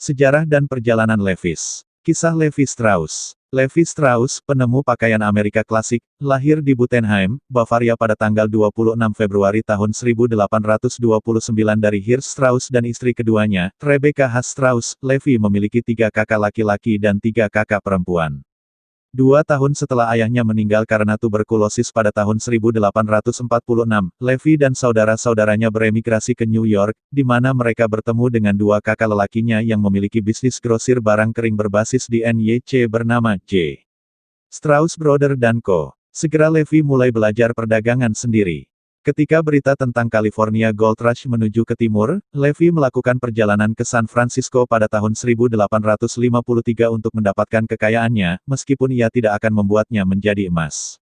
Sejarah dan perjalanan Levi's. Kisah Levi Strauss. Levi Strauss, penemu pakaian Amerika klasik, lahir di Buttenheim, Bavaria pada tanggal 26 Februari tahun 1829 dari Hirsch Strauss dan istri keduanya, Rebecca Haas Strauss. Levi memiliki 3 kakak laki-laki dan 3 kakak perempuan. 2 tahun setelah ayahnya meninggal karena tuberkulosis pada tahun 1846, Levi dan saudara-saudaranya beremigrasi ke New York, di mana mereka bertemu dengan 2 kakak lelakinya yang memiliki bisnis grosir barang kering berbasis di NYC bernama J. Strauss Brother & Co. Segera Levi mulai belajar perdagangan sendiri. Ketika berita tentang California Gold Rush menuju ke timur, Levi melakukan perjalanan ke San Francisco pada tahun 1853 untuk mendapatkan kekayaannya, meskipun ia tidak akan membuatnya menjadi emas.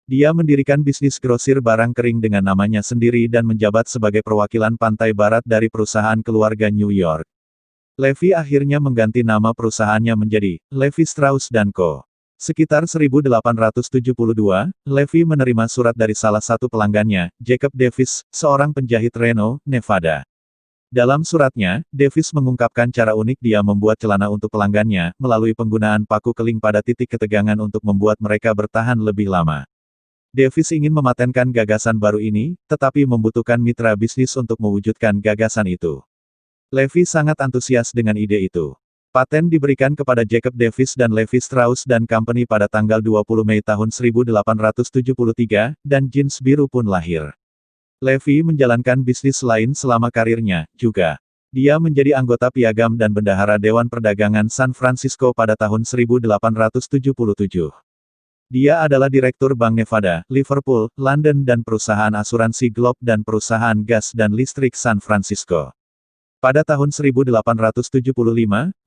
Dia mendirikan bisnis grosir barang kering dengan namanya sendiri dan menjabat sebagai perwakilan pantai barat dari perusahaan keluarga New York. Levi akhirnya mengganti nama perusahaannya menjadi Levi Strauss & Co. Sekitar 1872, Levi menerima surat dari salah satu pelanggannya, Jacob Davis, seorang penjahit Reno, Nevada. Dalam suratnya, Davis mengungkapkan cara unik dia membuat celana untuk pelanggannya, melalui penggunaan paku keling pada titik ketegangan untuk membuat mereka bertahan lebih lama. Davis ingin mematenkan gagasan baru ini, tetapi membutuhkan mitra bisnis untuk mewujudkan gagasan itu. Levi sangat antusias dengan ide itu. Paten diberikan kepada Jacob Davis dan Levi Strauss & Company pada tanggal 20 Mei tahun 1873, dan jeans biru pun lahir. Levi menjalankan bisnis lain selama karirnya, juga. Dia menjadi anggota piagam dan bendahara Dewan Perdagangan San Francisco pada tahun 1877. Dia adalah Direktur Bank Nevada, Liverpool, London dan perusahaan asuransi Globe dan perusahaan gas dan listrik San Francisco. Pada tahun 1875,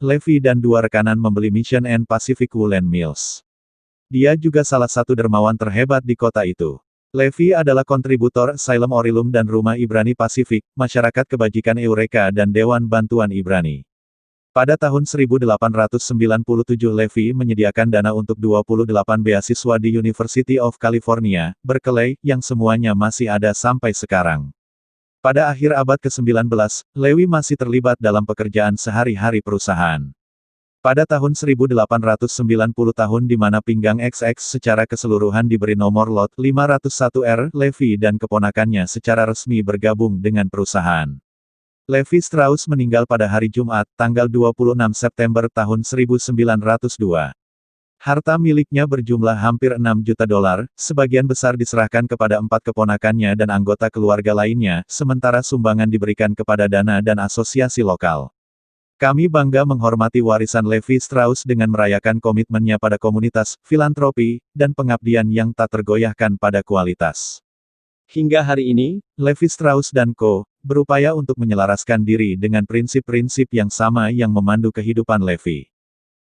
Levi dan 2 rekanan membeli Mission and Pacific Woolen Mills. Dia juga salah satu dermawan terhebat di kota itu. Levi adalah kontributor Asylum Orilum dan Rumah Ibrani Pasifik, Masyarakat Kebajikan Eureka dan Dewan Bantuan Ibrani. Pada tahun 1897 Levi menyediakan dana untuk 28 beasiswa di University of California, Berkeley, yang semuanya masih ada sampai sekarang. Pada akhir abad ke-19, Levi masih terlibat dalam pekerjaan sehari-hari perusahaan. Pada tahun 1890 tahun di mana pinggang XX secara keseluruhan diberi nomor lot 501R, Levi dan keponakannya secara resmi bergabung dengan perusahaan. Levi Strauss meninggal pada hari Jumat, tanggal 26 September tahun 1902. Harta miliknya berjumlah hampir $6 juta, sebagian besar diserahkan kepada 4 keponakannya dan anggota keluarga lainnya, sementara sumbangan diberikan kepada dana dan asosiasi lokal. Kami bangga menghormati warisan Levi Strauss dengan merayakan komitmennya pada komunitas, filantropi, dan pengabdian yang tak tergoyahkan pada kualitas. Hingga hari ini, Levi Strauss & Co. berupaya untuk menyelaraskan diri dengan prinsip-prinsip yang sama yang memandu kehidupan Levi.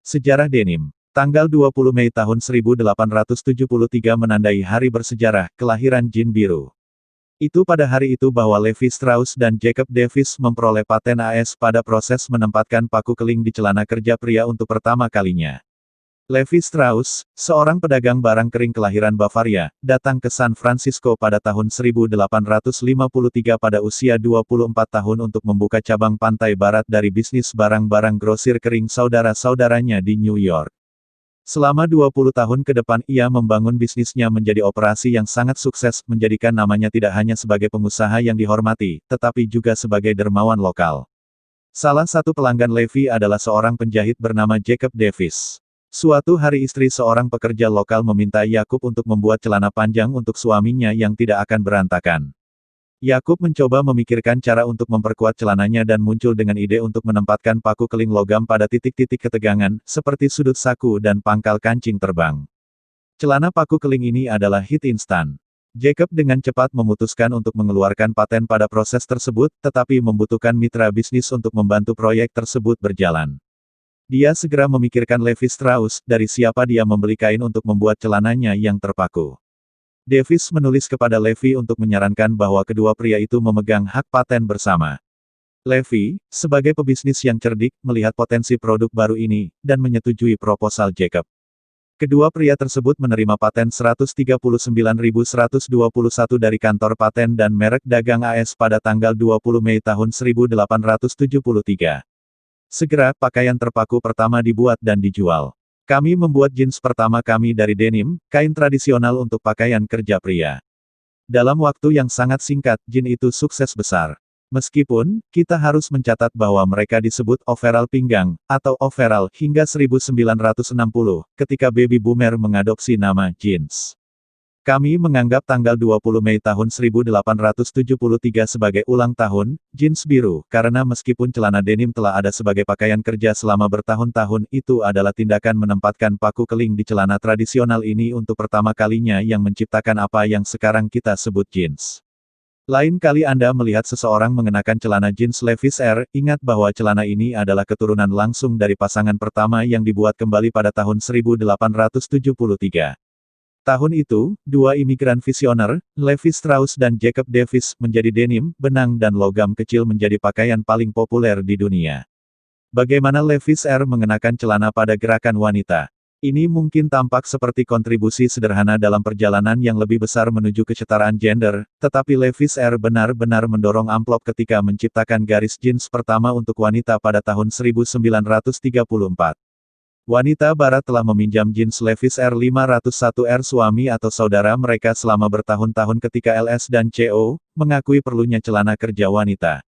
Sejarah denim. Tanggal 20 Mei tahun 1873 menandai hari bersejarah, kelahiran jin biru. Itu pada hari itu bahwa Levi Strauss dan Jacob Davis memperoleh paten AS pada proses menempatkan paku keling di celana kerja pria untuk pertama kalinya. Levi Strauss, seorang pedagang barang kering kelahiran Bavaria, datang ke San Francisco pada tahun 1853 pada usia 24 tahun untuk membuka cabang pantai barat dari bisnis barang-barang grosir kering saudara-saudaranya di New York. Selama 20 tahun ke depan ia membangun bisnisnya menjadi operasi yang sangat sukses, menjadikan namanya tidak hanya sebagai pengusaha yang dihormati, tetapi juga sebagai dermawan lokal. Salah satu pelanggan Levi adalah seorang penjahit bernama Jacob Davis. Suatu hari istri seorang pekerja lokal meminta Yakub untuk membuat celana panjang untuk suaminya yang tidak akan berantakan. Yakub mencoba memikirkan cara untuk memperkuat celananya dan muncul dengan ide untuk menempatkan paku keling logam pada titik-titik ketegangan, seperti sudut saku dan pangkal kancing terbang. Celana paku keling ini adalah hit instan. Jacob dengan cepat memutuskan untuk mengeluarkan paten pada proses tersebut, tetapi membutuhkan mitra bisnis untuk membantu proyek tersebut berjalan. Dia segera memikirkan Levi Strauss, dari siapa dia membeli kain untuk membuat celananya yang terpaku. Davis menulis kepada Levi untuk menyarankan bahwa kedua pria itu memegang hak paten bersama. Levi, sebagai pebisnis yang cerdik, melihat potensi produk baru ini, dan menyetujui proposal Jacob. Kedua pria tersebut menerima paten 139.121 dari kantor paten dan merek dagang AS pada tanggal 20 Mei tahun 1873. Segera, pakaian terpaku pertama dibuat dan dijual. Kami membuat jeans pertama kami dari denim, kain tradisional untuk pakaian kerja pria. Dalam waktu yang sangat singkat, jeans itu sukses besar. Meskipun, kita harus mencatat bahwa mereka disebut overall pinggang, atau overall, hingga 1960, ketika baby boomer mengadopsi nama jeans. Kami menganggap tanggal 20 Mei tahun 1873 sebagai ulang tahun, jeans biru, karena meskipun celana denim telah ada sebagai pakaian kerja selama bertahun-tahun, itu adalah tindakan menempatkan paku keling di celana tradisional ini untuk pertama kalinya yang menciptakan apa yang sekarang kita sebut jeans. Lain kali Anda melihat seseorang mengenakan celana jeans Levi's Air, ingat bahwa celana ini adalah keturunan langsung dari pasangan pertama yang dibuat kembali pada tahun 1873. Tahun itu, dua imigran visioner, Levi Strauss dan Jacob Davis, menjadi denim, benang dan logam kecil menjadi pakaian paling populer di dunia. Bagaimana Levi's Air mengenakan celana pada gerakan wanita? Ini mungkin tampak seperti kontribusi sederhana dalam perjalanan yang lebih besar menuju kesetaraan gender, tetapi Levi's Air benar-benar mendorong amplop ketika menciptakan garis jeans pertama untuk wanita pada tahun 1934. Wanita barat telah meminjam jeans Levi's Air 501R suami atau saudara mereka selama bertahun-tahun ketika LS dan CO mengakui perlunya celana kerja wanita.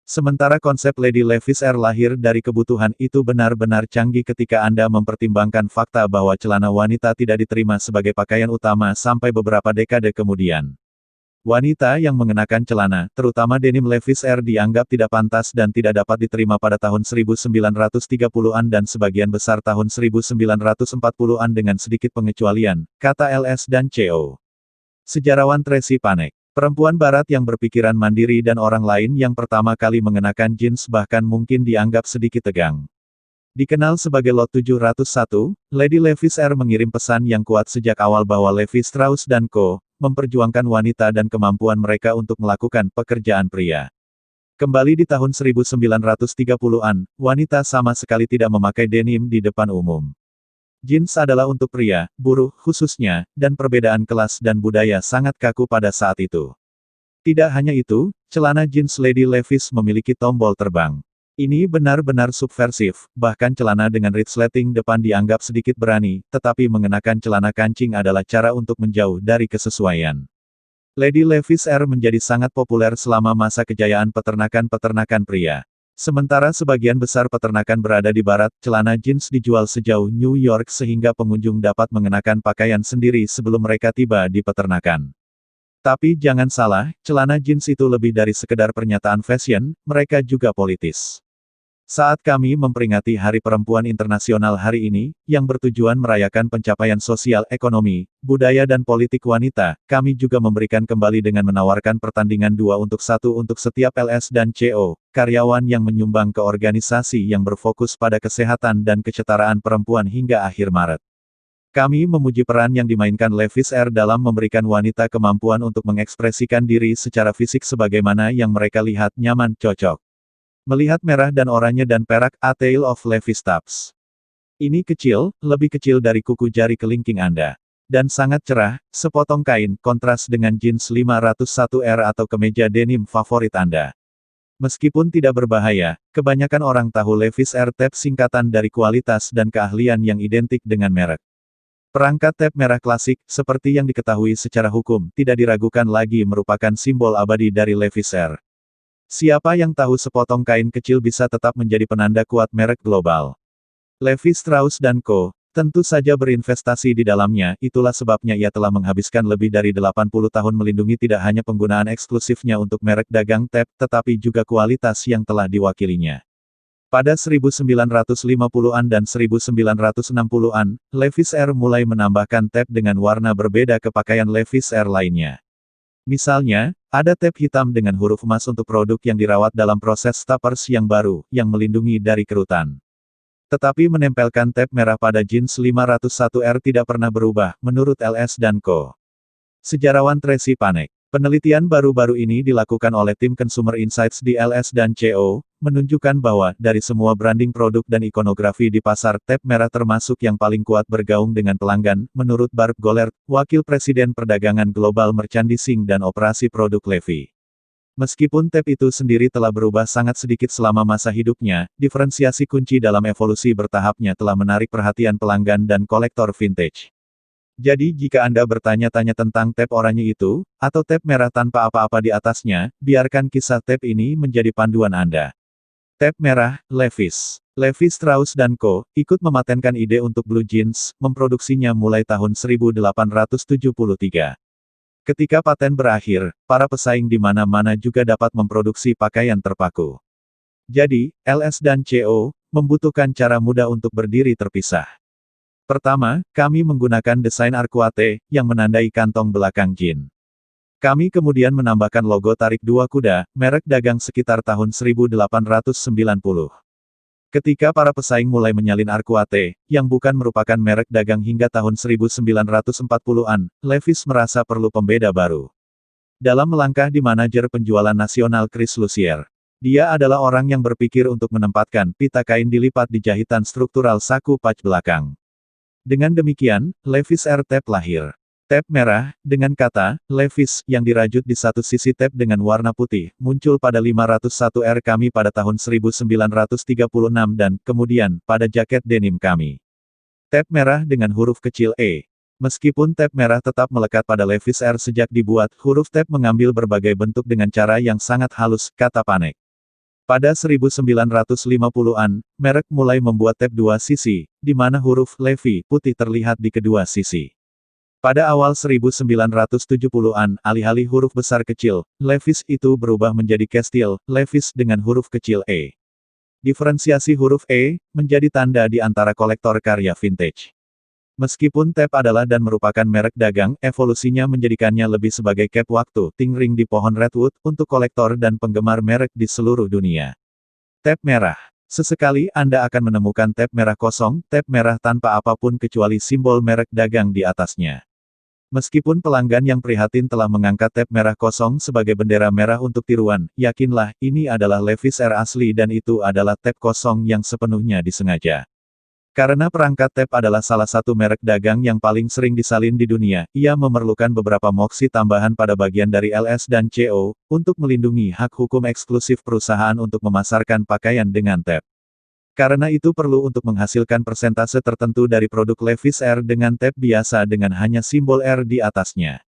Sementara konsep Lady Levi's Air lahir dari kebutuhan itu benar-benar canggih ketika Anda mempertimbangkan fakta bahwa celana wanita tidak diterima sebagai pakaian utama sampai beberapa dekade kemudian. Wanita yang mengenakan celana, terutama denim Levi's Air dianggap tidak pantas dan tidak dapat diterima pada tahun 1930-an dan sebagian besar tahun 1940-an dengan sedikit pengecualian, kata LS dan CO. Sejarawan Tracy Panek, perempuan barat yang berpikiran mandiri dan orang lain yang pertama kali mengenakan jeans bahkan mungkin dianggap sedikit tegang. Dikenal sebagai Lot 701, Lady Levi's Air mengirim pesan yang kuat sejak awal bahwa Levi Strauss dan Co. memperjuangkan wanita dan kemampuan mereka untuk melakukan pekerjaan pria. Kembali di tahun 1930-an, wanita sama sekali tidak memakai denim di depan umum. Jeans adalah untuk pria, buruh, khususnya, dan perbedaan kelas dan budaya sangat kaku pada saat itu. Tidak hanya itu, celana jeans Lady Levi's memiliki tombol terbang. Ini benar-benar subversif, bahkan celana dengan resleting depan dianggap sedikit berani, tetapi mengenakan celana kancing adalah cara untuk menjauh dari kesesuaian. Lady Levi's Air menjadi sangat populer selama masa kejayaan peternakan-peternakan pria. Sementara sebagian besar peternakan berada di barat, celana jeans dijual sejauh New York sehingga pengunjung dapat mengenakan pakaian sendiri sebelum mereka tiba di peternakan. Tapi jangan salah, celana jeans itu lebih dari sekedar pernyataan fashion, mereka juga politis. Saat kami memperingati Hari Perempuan Internasional hari ini, yang bertujuan merayakan pencapaian sosial ekonomi, budaya dan politik wanita, kami juga memberikan kembali dengan menawarkan pertandingan 2-1 untuk setiap LS dan CO, karyawan yang menyumbang ke organisasi yang berfokus pada kesehatan dan kesetaraan perempuan hingga akhir Maret. Kami memuji peran yang dimainkan Levi's Air dalam memberikan wanita kemampuan untuk mengekspresikan diri secara fisik sebagaimana yang mereka lihat nyaman cocok. Melihat merah dan oranye dan perak, A Tale of Levi Strauss. Ini kecil, lebih kecil dari kuku jari kelingking Anda. Dan sangat cerah, sepotong kain, kontras dengan jeans 501R atau kemeja denim favorit Anda. Meskipun tidak berbahaya, kebanyakan orang tahu Levi's Air Tab singkatan dari kualitas dan keahlian yang identik dengan merek. Perangkat tab merah klasik, seperti yang diketahui secara hukum, tidak diragukan lagi merupakan simbol abadi dari Levi's Air. Siapa yang tahu sepotong kain kecil bisa tetap menjadi penanda kuat merek global. Levi Strauss & Co. tentu saja berinvestasi di dalamnya, itulah sebabnya ia telah menghabiskan lebih dari 80 tahun melindungi tidak hanya penggunaan eksklusifnya untuk merek dagang tab, tetapi juga kualitas yang telah diwakilinya. Pada 1950-an dan 1960-an, Levi's Air mulai menambahkan tab dengan warna berbeda ke pakaian Levi's Air lainnya. Misalnya, ada tab hitam dengan huruf emas untuk produk yang dirawat dalam proses stoppers yang baru, yang melindungi dari kerutan. Tetapi menempelkan tab merah pada jeans 501R tidak pernah berubah, menurut LS dan Co. Sejarawan Tracy Panek. Penelitian baru-baru ini dilakukan oleh tim Consumer Insights di LS dan CO, menunjukkan bahwa, dari semua branding produk dan ikonografi di pasar, tab merah termasuk yang paling kuat bergaung dengan pelanggan, menurut Barb Gollert, Wakil Presiden Perdagangan Global Merchandising dan Operasi Produk Levi. Meskipun tab itu sendiri telah berubah sangat sedikit selama masa hidupnya, diferensiasi kunci dalam evolusi bertahapnya telah menarik perhatian pelanggan dan kolektor vintage. Jadi jika Anda bertanya-tanya tentang tab oranye itu, atau tab merah tanpa apa-apa di atasnya, biarkan kisah tab ini menjadi panduan Anda. Tab merah, Levi's. Levi Strauss & Co. ikut mematenkan ide untuk blue jeans, memproduksinya mulai tahun 1873. Ketika paten berakhir, para pesaing di mana-mana juga dapat memproduksi pakaian terpaku. Jadi, LS dan CO membutuhkan cara mudah untuk berdiri terpisah. Pertama, kami menggunakan desain arcuate, yang menandai kantong belakang jean. Kami kemudian menambahkan logo tarik dua kuda, merek dagang sekitar tahun 1890. Ketika para pesaing mulai menyalin arcuate, yang bukan merupakan merek dagang hingga tahun 1940-an, Levi's merasa perlu pembeda baru. Dalam melangkah di manajer penjualan nasional Chris Lucier, dia adalah orang yang berpikir untuk menempatkan pita kain dilipat di jahitan struktural saku patch belakang. Dengan demikian, Levi's R Tab lahir. Tab merah, dengan kata, Levi's, yang dirajut di satu sisi tab dengan warna putih, muncul pada 501 R kami pada tahun 1936 dan, kemudian, pada jaket denim kami. Tab merah dengan huruf kecil E. Meskipun tab merah tetap melekat pada Levi's R sejak dibuat, huruf tab mengambil berbagai bentuk dengan cara yang sangat halus, kata Panek. Pada 1950-an, merek mulai membuat tab dua sisi, di mana huruf Levi putih terlihat di kedua sisi. Pada awal 1970-an, alih-alih huruf besar kecil, Levi's itu berubah menjadi Castile, Levi's dengan huruf kecil E. Diferensiasi huruf E, menjadi tanda di antara kolektor karya vintage. Meskipun tab adalah dan merupakan merek dagang, evolusinya menjadikannya lebih sebagai cap waktu, tingring di pohon redwood, untuk kolektor dan penggemar merek di seluruh dunia. Tab merah. Sesekali Anda akan menemukan tab merah kosong, tab merah tanpa apapun kecuali simbol merek dagang di atasnya. Meskipun pelanggan yang prihatin telah mengangkat tab merah kosong sebagai bendera merah untuk tiruan, yakinlah, ini adalah Levi's R asli dan itu adalah tab kosong yang sepenuhnya disengaja. Karena perangkat tab adalah salah satu merek dagang yang paling sering disalin di dunia, ia memerlukan beberapa moksi tambahan pada bagian dari LS dan CO, untuk melindungi hak hukum eksklusif perusahaan untuk memasarkan pakaian dengan tab. Karena itu perlu untuk menghasilkan persentase tertentu dari produk Levi's R dengan tab biasa dengan hanya simbol R di atasnya.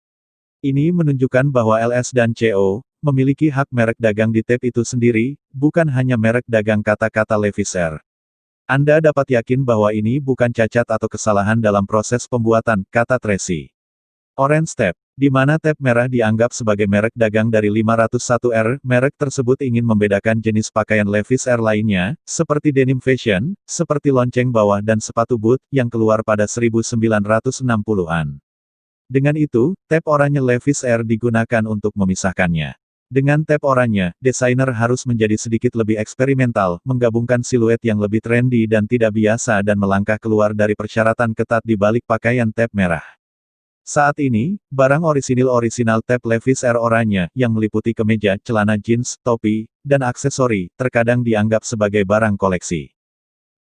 Ini menunjukkan bahwa LS dan CO memiliki hak merek dagang di tab itu sendiri, bukan hanya merek dagang kata-kata Levi's R. Anda dapat yakin bahwa ini bukan cacat atau kesalahan dalam proses pembuatan, kata Tracy. Orange Tab, di mana tab merah dianggap sebagai merek dagang dari 501 R, merek tersebut ingin membedakan jenis pakaian Levi's R lainnya, seperti denim fashion, seperti lonceng bawah dan sepatu boot, yang keluar pada 1960-an. Dengan itu, tab oranye Levi's R digunakan untuk memisahkannya. Dengan tab oranye, desainer harus menjadi sedikit lebih eksperimental, menggabungkan siluet yang lebih trendy dan tidak biasa dan melangkah keluar dari persyaratan ketat di balik pakaian tab merah. Saat ini, barang orisinil tab Levi's R oranye, yang meliputi kemeja, celana jeans, topi, dan aksesori, terkadang dianggap sebagai barang koleksi.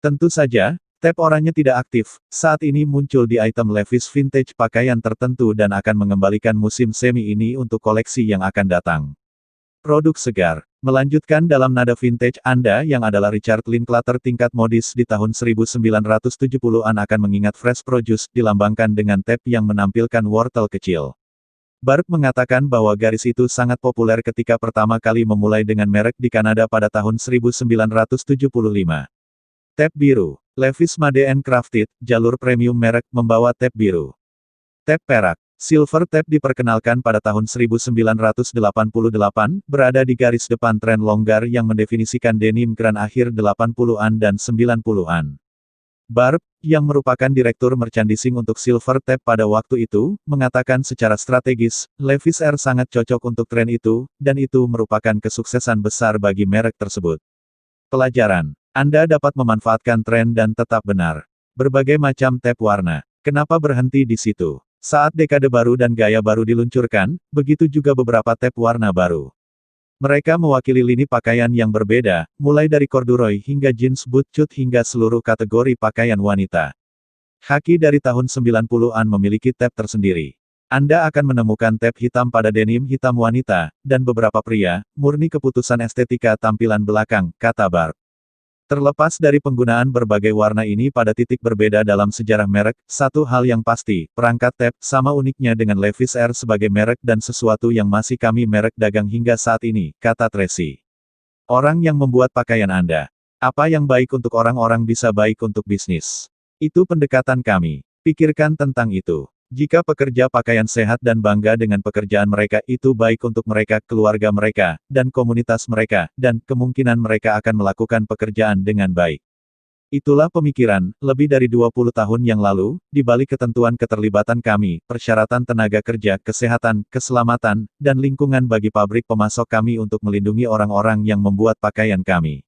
Tentu saja, tab oranye tidak aktif, saat ini muncul di item Levi's vintage pakaian tertentu dan akan mengembalikan musim semi ini untuk koleksi yang akan datang. Produk segar. Melanjutkan dalam nada vintage, Anda yang adalah Richard Linklater tingkat modis di tahun 1970-an akan mengingat fresh produce, dilambangkan dengan tab yang menampilkan wortel kecil. Barb mengatakan bahwa garis itu sangat populer ketika pertama kali memulai dengan merek di Kanada pada tahun 1975. Tab biru. Levi's Made and Crafted, jalur premium merek, membawa tab biru. Tab perak. Silver tab diperkenalkan pada tahun 1988, berada di garis depan tren longgar yang mendefinisikan denim grand akhir 80-an dan 90-an. Barb, yang merupakan direktur merchandising untuk Silver Tab pada waktu itu, mengatakan secara strategis, Levi's R sangat cocok untuk tren itu, dan itu merupakan kesuksesan besar bagi merek tersebut. Pelajaran. Anda dapat memanfaatkan tren dan tetap benar. Berbagai macam tab warna. Kenapa berhenti di situ? Saat dekade baru dan gaya baru diluncurkan, begitu juga beberapa tab warna baru. Mereka mewakili lini pakaian yang berbeda, mulai dari corduroy hingga jeans boot cut hingga seluruh kategori pakaian wanita. Khaki dari tahun 90-an memiliki tab tersendiri. Anda akan menemukan tab hitam pada denim hitam wanita, dan beberapa pria, murni keputusan estetika tampilan belakang, kata Barb. Terlepas dari penggunaan berbagai warna ini pada titik berbeda dalam sejarah merek, satu hal yang pasti, perangkat tab, sama uniknya dengan Levi's Air sebagai merek dan sesuatu yang masih kami merek dagang hingga saat ini, kata Tracy. Orang yang membuat pakaian Anda. Apa yang baik untuk orang-orang bisa baik untuk bisnis. Itu pendekatan kami. Pikirkan tentang itu. Jika pekerja pakaian sehat dan bangga dengan pekerjaan mereka, itu baik untuk mereka, keluarga mereka, dan komunitas mereka, dan kemungkinan mereka akan melakukan pekerjaan dengan baik. Itulah pemikiran, lebih dari 20 tahun yang lalu, di balik ketentuan keterlibatan kami, persyaratan tenaga kerja, kesehatan, keselamatan, dan lingkungan bagi pabrik pemasok kami untuk melindungi orang-orang yang membuat pakaian kami.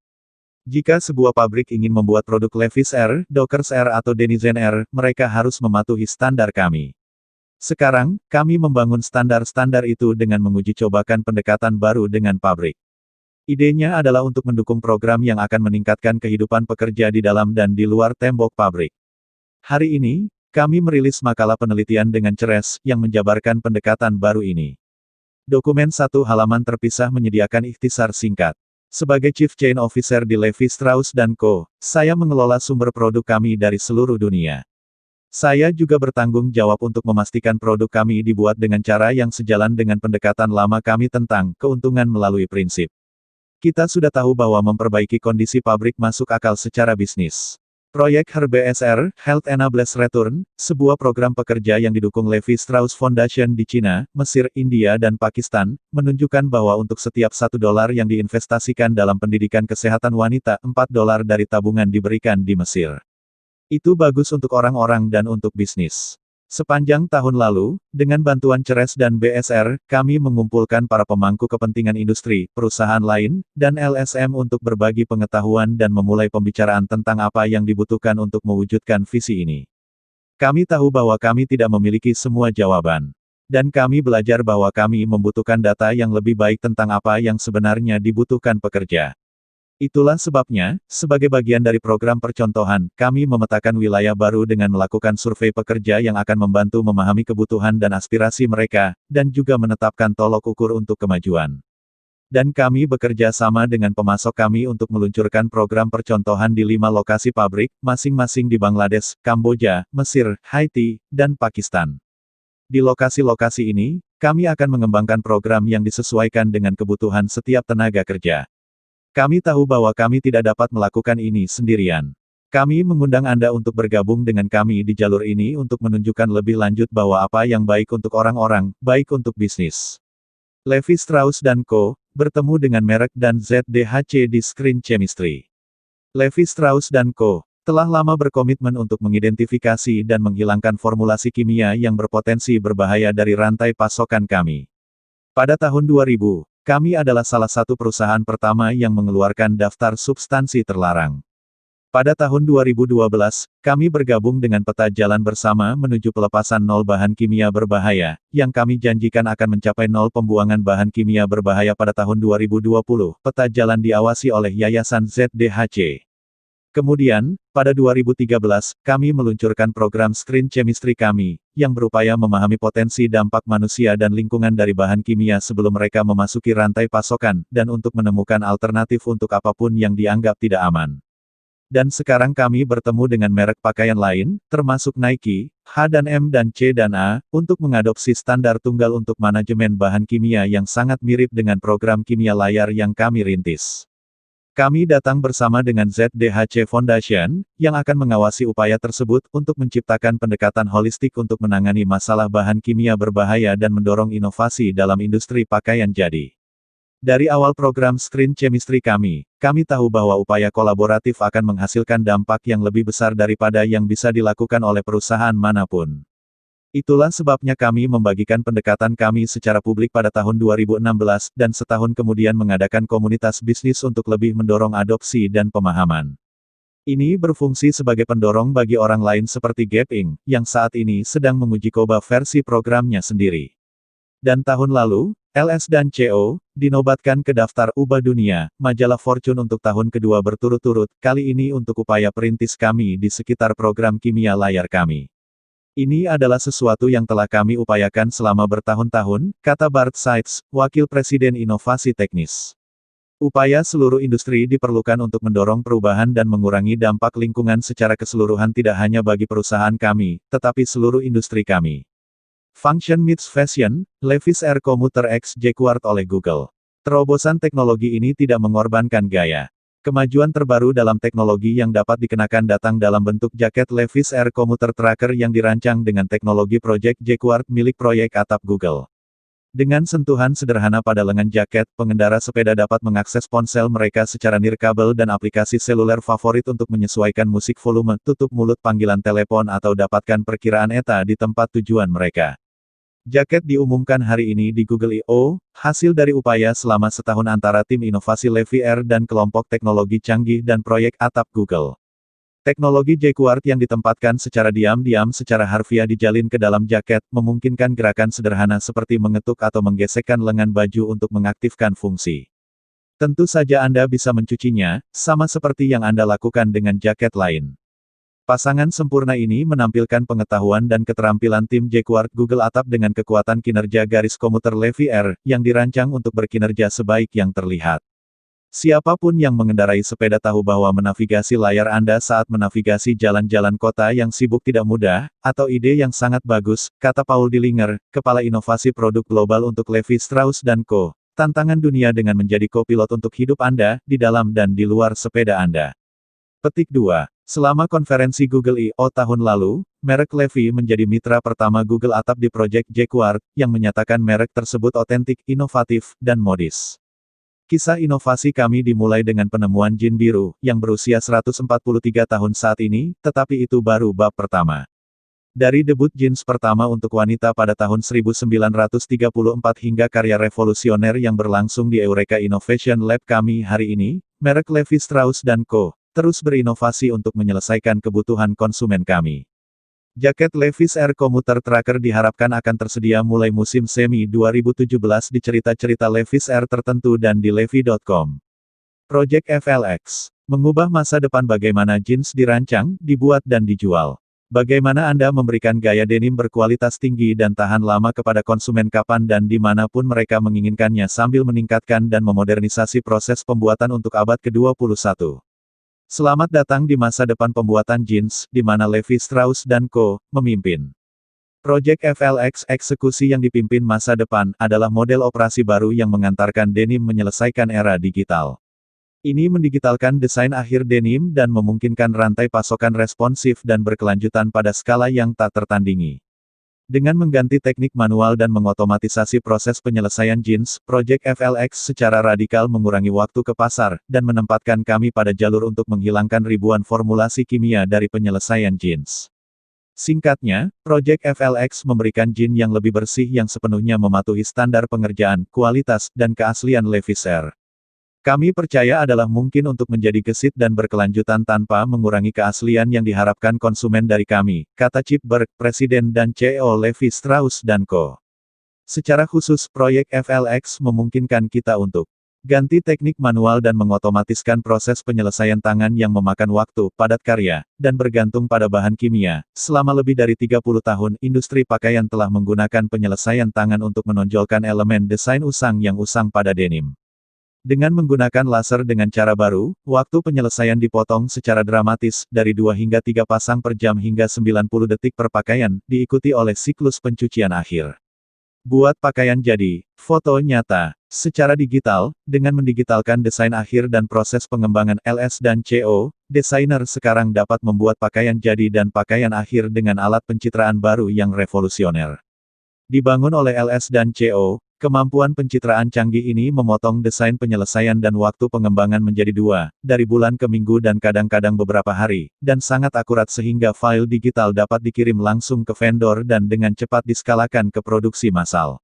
Jika sebuah pabrik ingin membuat produk Levi's Air, Dockers Air atau Denizen Air, mereka harus mematuhi standar kami. Sekarang, kami membangun standar-standar itu dengan menguji cobakan pendekatan baru dengan pabrik. Idenya adalah untuk mendukung program yang akan meningkatkan kehidupan pekerja di dalam dan di luar tembok pabrik. Hari ini, kami merilis makalah penelitian dengan Ceres, yang menjabarkan pendekatan baru ini. Dokumen 1 halaman terpisah menyediakan ikhtisar singkat. Sebagai Chief Chain Officer di Levi Strauss & Co., saya mengelola sumber produk kami dari seluruh dunia. Saya juga bertanggung jawab untuk memastikan produk kami dibuat dengan cara yang sejalan dengan pendekatan lama kami tentang keuntungan melalui prinsip. Kita sudah tahu bahwa memperbaiki kondisi pabrik masuk akal secara bisnis. Proyek HER-BSR, Health Enablers Return, sebuah program pekerja yang didukung Levi Strauss Foundation di Cina, Mesir, India dan Pakistan, menunjukkan bahwa untuk setiap $1 yang diinvestasikan dalam pendidikan kesehatan wanita, $4 dari tabungan diberikan di Mesir. Itu bagus untuk orang-orang dan untuk bisnis. Sepanjang tahun lalu, dengan bantuan Ceres dan BSR, kami mengumpulkan para pemangku kepentingan industri, perusahaan lain, dan LSM untuk berbagi pengetahuan dan memulai pembicaraan tentang apa yang dibutuhkan untuk mewujudkan visi ini. Kami tahu bahwa kami tidak memiliki semua jawaban. Dan kami belajar bahwa kami membutuhkan data yang lebih baik tentang apa yang sebenarnya dibutuhkan pekerja. Itulah sebabnya, sebagai bagian dari program percontohan, kami memetakan wilayah baru dengan melakukan survei pekerja yang akan membantu memahami kebutuhan dan aspirasi mereka, dan juga menetapkan tolok ukur untuk kemajuan. Dan kami bekerja sama dengan pemasok kami untuk meluncurkan program percontohan di 5 lokasi pabrik, masing-masing di Bangladesh, Kamboja, Mesir, Haiti, dan Pakistan. Di lokasi-lokasi ini, kami akan mengembangkan program yang disesuaikan dengan kebutuhan setiap tenaga kerja. Kami tahu bahwa kami tidak dapat melakukan ini sendirian. Kami mengundang Anda untuk bergabung dengan kami di jalur ini untuk menunjukkan lebih lanjut bahwa apa yang baik untuk orang-orang, baik untuk bisnis. Levi Strauss & Co. bertemu dengan merek dan ZDHC di Screen Chemistry. Levi Strauss & Co. telah lama berkomitmen untuk mengidentifikasi dan menghilangkan formulasi kimia yang berpotensi berbahaya dari rantai pasokan kami. Pada tahun 2000, kami adalah salah satu perusahaan pertama yang mengeluarkan daftar substansi terlarang. Pada tahun 2012, kami bergabung dengan peta jalan bersama menuju pelepasan 0 bahan kimia berbahaya, yang kami janjikan akan mencapai 0 pembuangan bahan kimia berbahaya pada tahun 2020. Peta jalan diawasi oleh Yayasan ZDHC. Kemudian, pada 2013, kami meluncurkan program Screen Chemistry kami, yang berupaya memahami potensi dampak manusia dan lingkungan dari bahan kimia sebelum mereka memasuki rantai pasokan, dan untuk menemukan alternatif untuk apapun yang dianggap tidak aman. Dan sekarang kami bertemu dengan merek pakaian lain, termasuk Nike, H&M dan C&A, untuk mengadopsi standar tunggal untuk manajemen bahan kimia yang sangat mirip dengan program kimia layar yang kami rintis. Kami datang bersama dengan ZDHC Foundation, yang akan mengawasi upaya tersebut untuk menciptakan pendekatan holistik untuk menangani masalah bahan kimia berbahaya dan mendorong inovasi dalam industri pakaian jadi. Dari awal program Screen Chemistry kami tahu bahwa upaya kolaboratif akan menghasilkan dampak yang lebih besar daripada yang bisa dilakukan oleh perusahaan manapun. Itulah sebabnya kami membagikan pendekatan kami secara publik pada tahun 2016, dan setahun kemudian mengadakan komunitas bisnis untuk lebih mendorong adopsi dan pemahaman. Ini berfungsi sebagai pendorong bagi orang lain seperti Gap Inc., yang saat ini sedang menguji coba versi programnya sendiri. Dan tahun lalu, LS dan CO, dinobatkan ke daftar ubah dunia, majalah Fortune untuk tahun kedua berturut-turut, kali ini untuk upaya perintis kami di sekitar program kimia layar kami. Ini adalah sesuatu yang telah kami upayakan selama bertahun-tahun, kata Bart Seitz, Wakil Presiden Inovasi Teknis. Upaya seluruh industri diperlukan untuk mendorong perubahan dan mengurangi dampak lingkungan secara keseluruhan tidak hanya bagi perusahaan kami, tetapi seluruh industri kami. Function meets fashion, Levi's Air Commuter X Jacquard oleh Google. Terobosan teknologi ini tidak mengorbankan gaya. Kemajuan terbaru dalam teknologi yang dapat dikenakan datang dalam bentuk jaket Levi's Air Commuter Tracker yang dirancang dengan teknologi Project Jacquard milik proyek atap Google. Dengan sentuhan sederhana pada lengan jaket, pengendara sepeda dapat mengakses ponsel mereka secara nirkabel dan aplikasi seluler favorit untuk menyesuaikan musik volume, tutup mulut panggilan telepon atau dapatkan perkiraan ETA di tempat tujuan mereka. Jaket diumumkan hari ini di Google I/O, hasil dari upaya selama setahun antara tim inovasi Levi Air dan kelompok teknologi canggih dan proyek atap Google. Teknologi Jacquard yang ditempatkan secara diam-diam secara harfiah dijalin ke dalam jaket, memungkinkan gerakan sederhana seperti mengetuk atau menggesekkan lengan baju untuk mengaktifkan fungsi. Tentu saja Anda bisa mencucinya, sama seperti yang Anda lakukan dengan jaket lain. Pasangan sempurna ini menampilkan pengetahuan dan keterampilan tim Jacquard Google atap dengan kekuatan kinerja garis komuter Levi Air, yang dirancang untuk berkinerja sebaik yang terlihat. Siapapun yang mengendarai sepeda tahu bahwa menavigasi layar Anda saat menavigasi jalan-jalan kota yang sibuk tidak mudah, atau ide yang sangat bagus, kata Paul Dillinger, Kepala Inovasi Produk Global untuk Levi Strauss & Co. Tantangan dunia dengan menjadi kopilot untuk hidup Anda, di dalam dan di luar sepeda Anda. Petik 2. Selama konferensi Google I/O tahun lalu, merek Levi menjadi mitra pertama Google atap di Project Jacquard, yang menyatakan merek tersebut otentik, inovatif, dan modis. Kisah inovasi kami dimulai dengan penemuan jin biru, yang berusia 143 tahun saat ini, tetapi itu baru bab pertama. Dari debut jeans pertama untuk wanita pada tahun 1934 hingga karya revolusioner yang berlangsung di Eureka Innovation Lab kami hari ini, merek Levi Strauss & Co. terus berinovasi untuk menyelesaikan kebutuhan konsumen kami. Jaket Levi's Air Commuter Tracker diharapkan akan tersedia mulai musim semi 2017 di cerita-cerita Levi's Air tertentu dan di levi.com. Project FLX mengubah masa depan bagaimana jeans dirancang, dibuat dan dijual. Bagaimana Anda memberikan gaya denim berkualitas tinggi dan tahan lama kepada konsumen kapan dan dimanapun mereka menginginkannya sambil meningkatkan dan memodernisasi proses pembuatan untuk abad ke-21. Selamat datang di masa depan pembuatan jeans, di mana Levi Strauss & Co. memimpin. Project FLX eksekusi yang dipimpin masa depan adalah model operasi baru yang mengantarkan denim menyelesaikan era digital. Ini mendigitalkan desain akhir denim dan memungkinkan rantai pasokan responsif dan berkelanjutan pada skala yang tak tertandingi. Dengan mengganti teknik manual dan mengotomatisasi proses penyelesaian jeans, Project FLX secara radikal mengurangi waktu ke pasar, dan menempatkan kami pada jalur untuk menghilangkan ribuan formulasi kimia dari penyelesaian jeans. Singkatnya, Project FLX memberikan jeans yang lebih bersih yang sepenuhnya mematuhi standar pengerjaan, kualitas, dan keaslian Levi's Air. Kami percaya adalah mungkin untuk menjadi gesit dan berkelanjutan tanpa mengurangi keaslian yang diharapkan konsumen dari kami, kata Chip Bergh, Presiden dan CEO Levi Strauss & Co. Secara khusus, proyek FLX memungkinkan kita untuk ganti teknik manual dan mengotomatiskan proses penyelesaian tangan yang memakan waktu, padat karya, dan bergantung pada bahan kimia. Selama lebih dari 30 tahun, industri pakaian telah menggunakan penyelesaian tangan untuk menonjolkan elemen desain usang yang usang pada denim. Dengan menggunakan laser dengan cara baru, waktu penyelesaian dipotong secara dramatis, dari 2 hingga 3 pasang per jam hingga 90 detik per pakaian, diikuti oleh siklus pencucian akhir. Buat pakaian jadi, foto nyata, secara digital, dengan mendigitalkan desain akhir dan proses pengembangan LS&CO, desainer sekarang dapat membuat pakaian jadi dan pakaian akhir dengan alat pencitraan baru yang revolusioner. Dibangun oleh LS&CO, kemampuan pencitraan canggih ini memotong desain penyelesaian dan waktu pengembangan menjadi 2, dari bulan ke minggu dan kadang-kadang beberapa hari, dan sangat akurat sehingga file digital dapat dikirim langsung ke vendor dan dengan cepat diskalakan ke produksi massal.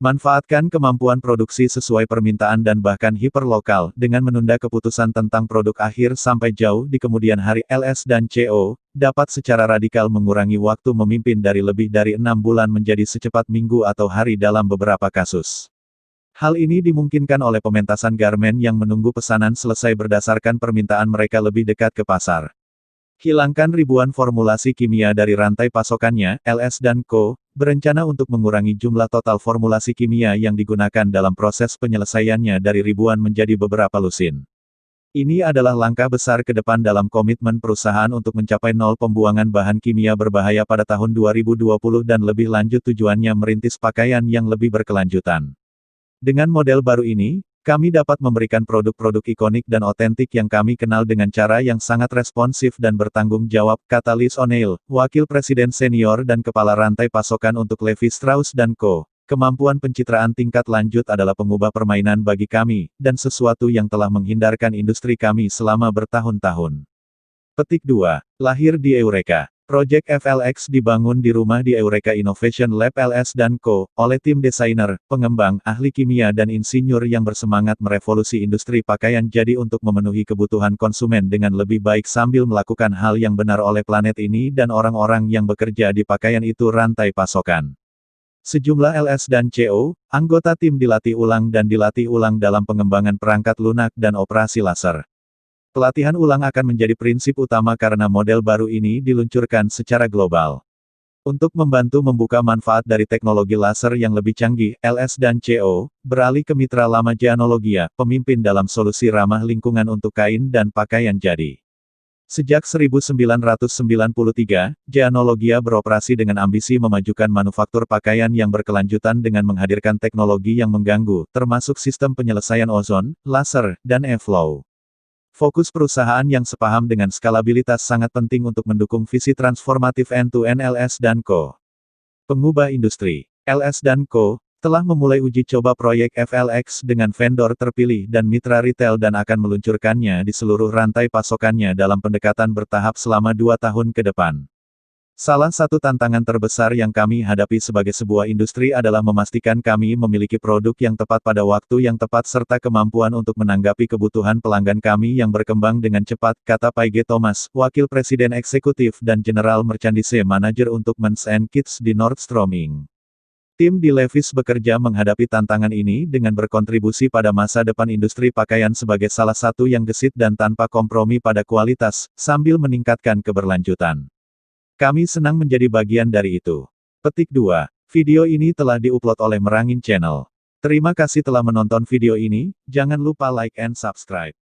Manfaatkan kemampuan produksi sesuai permintaan dan bahkan hiperlokal, dengan menunda keputusan tentang produk akhir sampai jauh di kemudian hari. LS&CO dapat secara radikal mengurangi waktu memimpin dari lebih dari 6 bulan menjadi secepat minggu atau hari dalam beberapa kasus. Hal ini dimungkinkan oleh pementasan garmen yang menunggu pesanan selesai berdasarkan permintaan mereka lebih dekat ke pasar. Hilangkan ribuan formulasi kimia dari rantai pasokannya, LS dan Co. berencana untuk mengurangi jumlah total formulasi kimia yang digunakan dalam proses penyelesaiannya dari ribuan menjadi beberapa lusin. Ini adalah langkah besar ke depan dalam komitmen perusahaan untuk mencapai nol pembuangan bahan kimia berbahaya pada tahun 2020 dan lebih lanjut tujuannya merintis pakaian yang lebih berkelanjutan. Dengan model baru ini, kami dapat memberikan produk-produk ikonik dan otentik yang kami kenal dengan cara yang sangat responsif dan bertanggung jawab, kata Liz O'Neill, Wakil Presiden Senior dan Kepala Rantai Pasokan untuk Levi Strauss & Co. Kemampuan pencitraan tingkat lanjut adalah pengubah permainan bagi kami, dan sesuatu yang telah menghindarkan industri kami selama bertahun-tahun. Petik 2. Lahir di Eureka. Project FLX dibangun di rumah di Eureka Innovation Lab LS dan Co. oleh tim desainer, pengembang, ahli kimia dan insinyur yang bersemangat merevolusi industri pakaian jadi untuk memenuhi kebutuhan konsumen dengan lebih baik sambil melakukan hal yang benar oleh planet ini dan orang-orang yang bekerja di pakaian itu rantai pasokan. Sejumlah LS dan CO, anggota tim dilatih ulang dalam pengembangan perangkat lunak dan operasi laser. Pelatihan ulang akan menjadi prinsip utama karena model baru ini diluncurkan secara global. Untuk membantu membuka manfaat dari teknologi laser yang lebih canggih, LS dan CO beralih ke mitra lama Geanologia, pemimpin dalam solusi ramah lingkungan untuk kain dan pakaian jadi. Sejak 1993, Geanologia beroperasi dengan ambisi memajukan manufaktur pakaian yang berkelanjutan dengan menghadirkan teknologi yang mengganggu, termasuk sistem penyelesaian ozon, laser, dan e-flow. Fokus perusahaan yang sepaham dengan skalabilitas sangat penting untuk mendukung visi transformatif end-to-end LS dan Co. Pengubah industri. LS dan Co. telah memulai uji coba proyek FLX dengan vendor terpilih dan mitra retail dan akan meluncurkannya di seluruh rantai pasokannya dalam pendekatan bertahap selama 2 tahun ke depan. Salah satu tantangan terbesar yang kami hadapi sebagai sebuah industri adalah memastikan kami memiliki produk yang tepat pada waktu yang tepat serta kemampuan untuk menanggapi kebutuhan pelanggan kami yang berkembang dengan cepat, kata Paige Thomas, Wakil Presiden Eksekutif dan General Merchandise Manager untuk Men's and Kids di Nordstrom Inc. Tim di Levi's bekerja menghadapi tantangan ini dengan berkontribusi pada masa depan industri pakaian sebagai salah satu yang gesit dan tanpa kompromi pada kualitas, sambil meningkatkan keberlanjutan. Kami senang menjadi bagian dari itu. Petik 2. Video ini telah diupload oleh Merangin Channel. Terima kasih telah menonton video ini, jangan lupa like and subscribe.